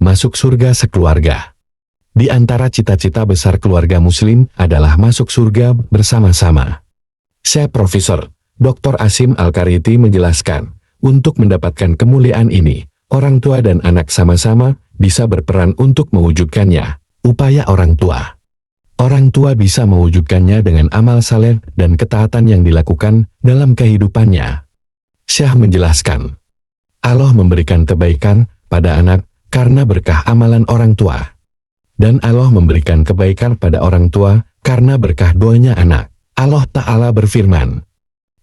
masuk surga sekeluarga. Di antara cita-cita besar keluarga muslim adalah masuk surga bersama-sama. Syekh Profesor Dr. Asim Al-Qariti menjelaskan, untuk mendapatkan kemuliaan ini, orang tua dan anak sama-sama bisa berperan untuk mewujudkannya. Upaya orang tua. Orang tua bisa mewujudkannya dengan amal saleh dan ketaatan yang dilakukan dalam kehidupannya. Syekh menjelaskan, Allah memberikan kebaikan pada anak karena berkah amalan orang tua. Dan Allah memberikan kebaikan pada orang tua karena berkah doanya anak. Allah Ta'ala berfirman,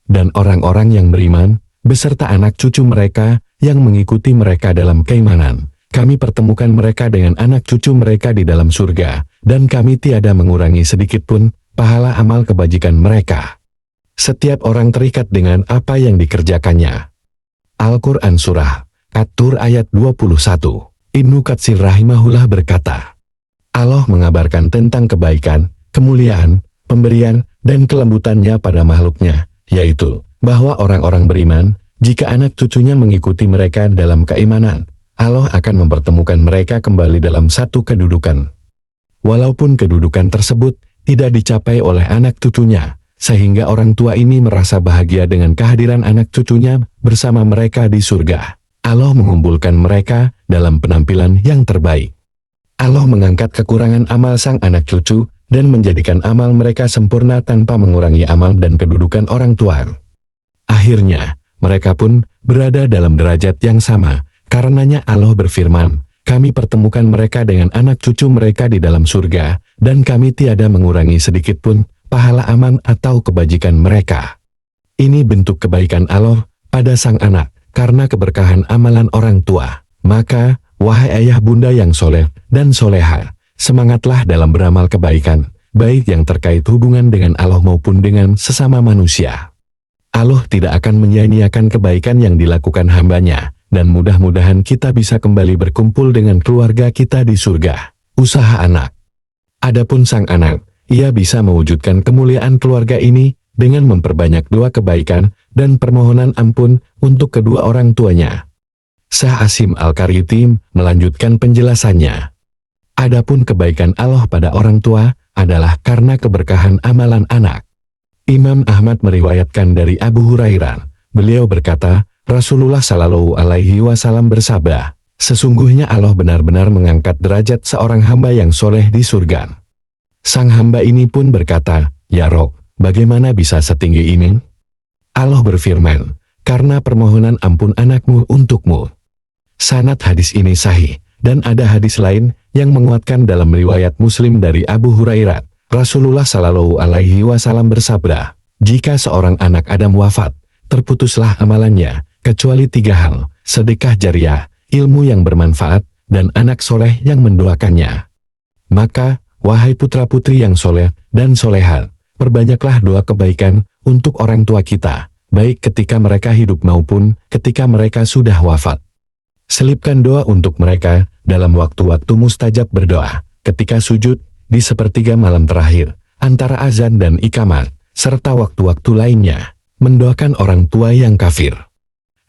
dan orang-orang yang beriman, beserta anak cucu mereka yang mengikuti mereka dalam keimanan, kami pertemukan mereka dengan anak cucu mereka di dalam surga, dan kami tiada mengurangi sedikitpun pahala amal kebajikan mereka. Setiap orang terikat dengan apa yang dikerjakannya. Al-Quran Surah At-Tur ayat 21. Ibnu Katsir rahimahullah berkata, Allah mengabarkan tentang kebaikan, kemuliaan, pemberian, dan kelembutannya pada makhluknya, yaitu, bahwa orang-orang beriman, jika anak cucunya mengikuti mereka dalam keimanan, Allah akan mempertemukan mereka kembali dalam satu kedudukan. Walaupun kedudukan tersebut tidak dicapai oleh anak cucunya, sehingga orang tua ini merasa bahagia dengan kehadiran anak cucunya bersama mereka di surga. Allah mengumpulkan mereka dalam penampilan yang terbaik. Allah mengangkat kekurangan amal sang anak cucu dan menjadikan amal mereka sempurna tanpa mengurangi amal dan kedudukan orang tua. Akhirnya, mereka pun berada dalam derajat yang sama. Karenanya Allah berfirman, kami pertemukan mereka dengan anak cucu mereka di dalam surga, dan kami tiada mengurangi sedikitpun pahala amal atau kebajikan mereka. Ini bentuk kebaikan Allah pada sang anak, karena keberkahan amalan orang tua. Maka, wahai ayah bunda yang soleh dan soleha, semangatlah dalam beramal kebaikan, baik yang terkait hubungan dengan Allah maupun dengan sesama manusia. Allah tidak akan menyia-nyiakan kebaikan yang dilakukan hambanya, dan mudah-mudahan kita bisa kembali berkumpul dengan keluarga kita di surga. Usaha anak. Adapun sang anak, ia bisa mewujudkan kemuliaan keluarga ini dengan memperbanyak doa kebaikan dan permohonan ampun untuk kedua orang tuanya. Syekh Asim Al-Qariti melanjutkan penjelasannya. Adapun kebaikan Allah pada orang tua adalah karena keberkahan amalan anak. Imam Ahmad meriwayatkan dari Abu Hurairah, beliau berkata, Rasulullah Shallallahu Alaihi Wasallam bersabda, sesungguhnya Allah benar-benar mengangkat derajat seorang hamba yang soleh di surga. Sang hamba ini pun berkata, Ya Rob, bagaimana bisa setinggi ini? Allah berfirman, karena permohonan ampun anakmu untukmu. Sanad hadis ini sahih, dan ada hadis lain yang menguatkan dalam riwayat Muslim dari Abu Hurairah. Rasulullah Shallallahu Alaihi Wasallam bersabda, jika seorang anak Adam wafat, terputuslah amalannya, kecuali 3 hal, sedekah jariah, ilmu yang bermanfaat, dan anak soleh yang mendoakannya. Maka, wahai putra-putri yang soleh dan solehat, perbanyaklah doa kebaikan untuk orang tua kita, baik ketika mereka hidup maupun ketika mereka sudah wafat. Selipkan doa untuk mereka dalam waktu-waktu mustajab berdoa, ketika sujud, di sepertiga malam terakhir, antara azan dan iqamat, serta waktu-waktu lainnya, mendoakan orang tua yang kafir.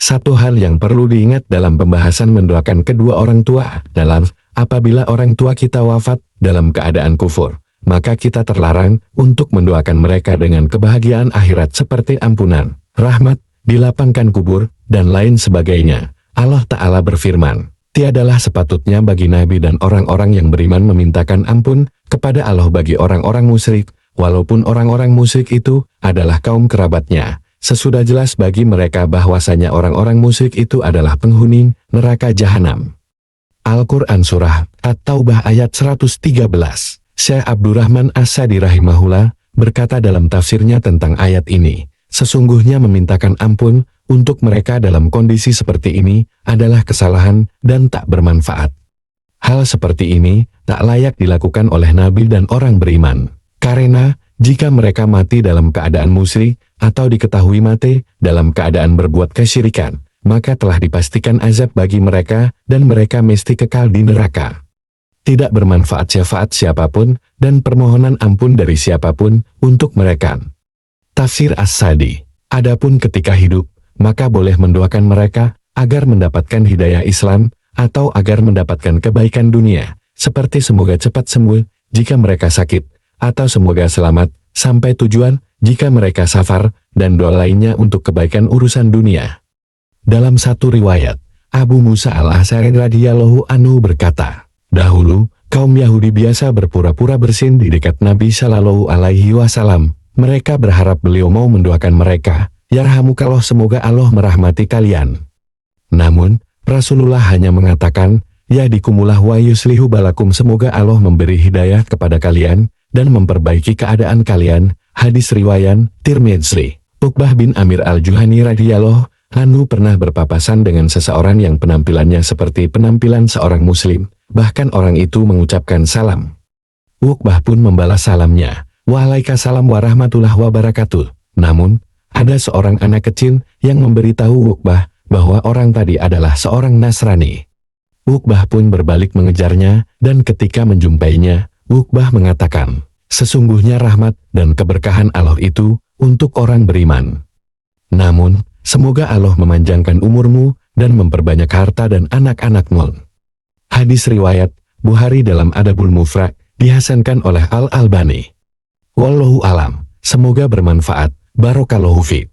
Satu hal yang perlu diingat dalam pembahasan mendoakan kedua orang tua adalah, apabila orang tua kita wafat dalam keadaan kufur, maka kita terlarang untuk mendoakan mereka dengan kebahagiaan akhirat seperti ampunan, rahmat, dilapangkan kubur, dan lain sebagainya. Allah Ta'ala berfirman, tiadalah sepatutnya bagi Nabi dan orang-orang yang beriman memintakan ampun kepada Allah bagi orang-orang musyrik, walaupun orang-orang musyrik itu adalah kaum kerabatnya. Sesudah jelas bagi mereka bahwasanya orang-orang musyrik itu adalah penghuni neraka jahanam. Al-Quran Surah At-Taubah ayat 113. Syekh Abdurrahman As-Sadi rahimahullah berkata dalam tafsirnya tentang ayat ini, sesungguhnya memintakan ampun untuk mereka dalam kondisi seperti ini adalah kesalahan dan tak bermanfaat. Hal seperti ini tak layak dilakukan oleh Nabi dan orang beriman. Karena jika mereka mati dalam keadaan musyrik atau diketahui mati dalam keadaan berbuat kesyirikan, maka telah dipastikan azab bagi mereka dan mereka mesti kekal di neraka. Tidak bermanfaat syafaat siapapun dan permohonan ampun dari siapapun untuk mereka. Tafsir As-Sadi. Adapun ketika hidup, maka boleh mendoakan mereka agar mendapatkan hidayah Islam atau agar mendapatkan kebaikan dunia, seperti semoga cepat sembuh jika mereka sakit, atau semoga selamat sampai tujuan jika mereka safar, dan doa lainnya untuk kebaikan urusan dunia. Dalam satu riwayat, Abu Musa al-Asy'ari radhiyallahu anhu berkata, dahulu, kaum Yahudi biasa berpura-pura bersin di dekat Nabi Shallallahu Alaihi Wasallam. Mereka berharap beliau mau mendoakan mereka, yarhamukallah, semoga Allah merahmati kalian. Namun, Rasulullah hanya mengatakan, yahdikumullah wa yuslihu balakum, semoga Allah memberi hidayah kepada kalian, dan memperbaiki keadaan kalian. Hadis riwayat Tirmidzi. Uqbah bin Amir al-Juhani radhiyallahu anhu pernah berpapasan dengan seseorang yang penampilannya seperti penampilan seorang muslim, bahkan orang itu mengucapkan salam. Uqbah pun membalas salamnya, waalaikumsalam warahmatullahi wabarakatuh. Namun, ada seorang anak kecil yang memberitahu Uqbah bahwa orang tadi adalah seorang Nasrani. Uqbah pun berbalik mengejarnya, dan ketika menjumpainya, Uqbah mengatakan, sesungguhnya rahmat dan keberkahan Allah itu untuk orang beriman. Namun, semoga Allah memanjangkan umurmu dan memperbanyak harta dan anak-anakmu. Hadis riwayat Bukhari dalam Adabul Mufrad, dihasankan oleh Al-Albani. Wallahu alam, semoga bermanfaat. Barakallahu fiik.